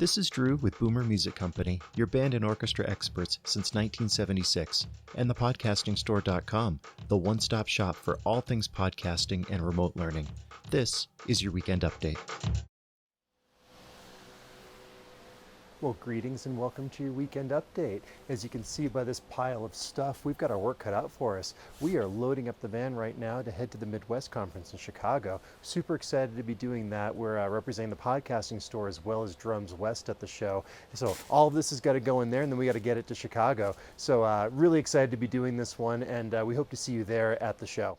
This is Drew with Boomer Music Company, your band and orchestra experts since 1976, and thepodcastingstore.com, the one-stop shop for all things podcasting and remote learning. This is your weekend update. Well, greetings and welcome to your weekend update. As you can see by this pile of stuff, we've got our work cut out for us. We are loading up the van right now to head to the Midwest Conference in Chicago. Super excited to be doing that. We're representing the podcasting store as well as DrumsWest at the show. So all of this has got to go in there and then we got to get it to Chicago. So really excited to be doing this one, and we hope to see you there at the show.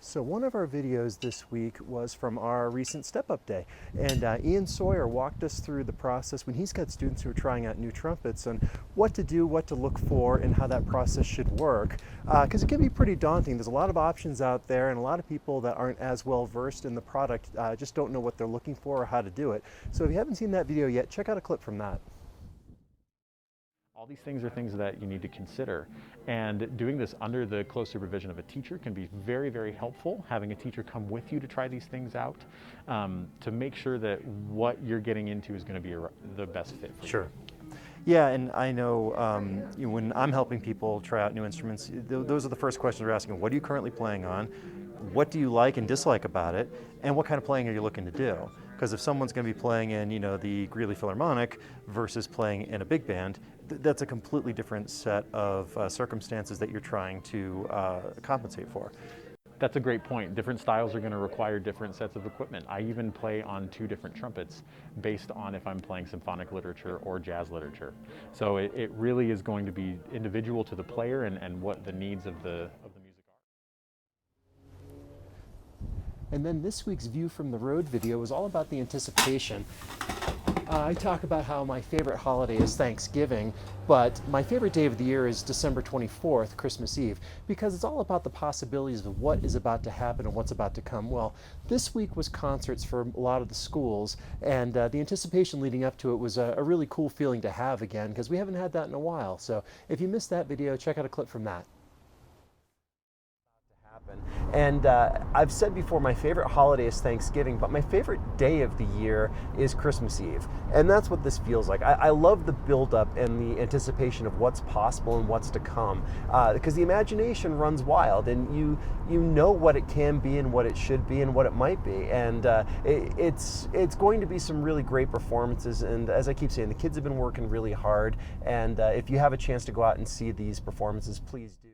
So one of our videos this week was from our recent Step Up Day, and Ian Sawyer walked us through the process when he's got students who are trying out new trumpets and what to do, what to look for, and how that process should work. Because it can be pretty daunting. There's a lot of options out there, and a lot of people that aren't as well versed in the product just don't know what they're looking for or how to do it. So if you haven't seen that video yet, check out a clip from that. All these things are things that you need to consider, and doing this under the close supervision of a teacher can be very, very helpful. Having a teacher come with you to try these things out to make sure that what you're getting into is going to be the best fit for you. Sure. Yeah, and I know when I'm helping people try out new instruments, those are the first questions we're asking. What are you currently playing on? What do you like and dislike about it? And what kind of playing are you looking to do? Because if someone's going to be playing in, the Greeley Philharmonic versus playing in a big band, that's a completely different set of circumstances that you're trying to compensate for. That's a great point. Different styles are going to require different sets of equipment. I even play on 2 different trumpets based on if I'm playing symphonic literature or jazz literature. So it really is going to be individual to the player and what the needs of the music are. And then this week's View from the Road video was all about the anticipation. I talk about how my favorite holiday is Thanksgiving, but my favorite day of the year is December 24th, Christmas Eve, because it's all about the possibilities of what is about to happen and what's about to come. Well, this week was concerts for a lot of the schools, and the anticipation leading up to it was a really cool feeling to have again, because we haven't had that in a while. So if you missed that video, check out a clip from that. And I've said before, my favorite holiday is Thanksgiving, but my favorite day of the year is Christmas Eve. And that's what this feels like. I love the build-up and the anticipation of what's possible and what's to come, because the imagination runs wild, and you know what it can be and what it should be and what it might be. And it's going to be some really great performances. And as I keep saying, the kids have been working really hard. And if you have a chance to go out and see these performances, please do.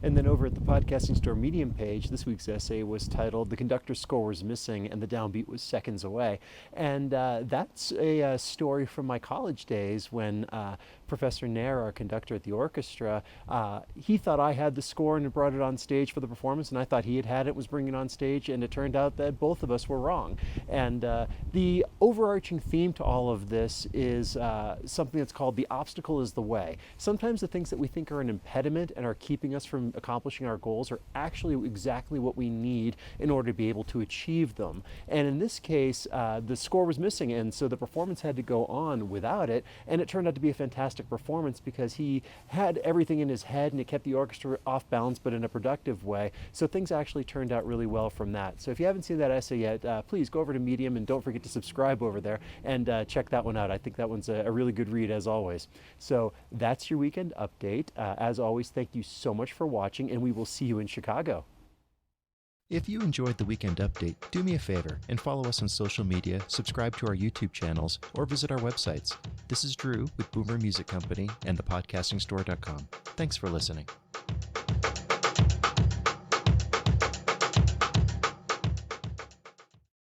And then over at the Podcasting Store Medium page, this week's essay was titled "The Conductor's Score Was Missing and the Downbeat Was Seconds Away." And that's a story from my college days when Professor Nair, our conductor at the orchestra, he thought I had the score and brought it on stage for the performance, and I thought he had it, was bringing it on stage, and it turned out that both of us were wrong. And the overarching theme to all of this is something that's called "the obstacle is the way." Sometimes the things that we think are an impediment and are keeping us from accomplishing our goals are actually exactly what we need in order to be able to achieve them. And in this case, the score was missing, and so the performance had to go on without it, and it turned out to be a fantastic performance because he had everything in his head and it kept the orchestra off balance but in a productive way. So things actually turned out really well from that. So if you haven't seen that essay yet, please go over to Medium and don't forget to subscribe over there and check that one out. I think that one's a really good read as always. So that's your weekend update. As always, thank you so much for watching, and we will see you in Chicago. If you enjoyed the weekend update, do me a favor and follow us on social media, subscribe to our YouTube channels, or visit our websites. This is Drew with Boomer Music Company and thepodcastingstore.com. Thanks for listening.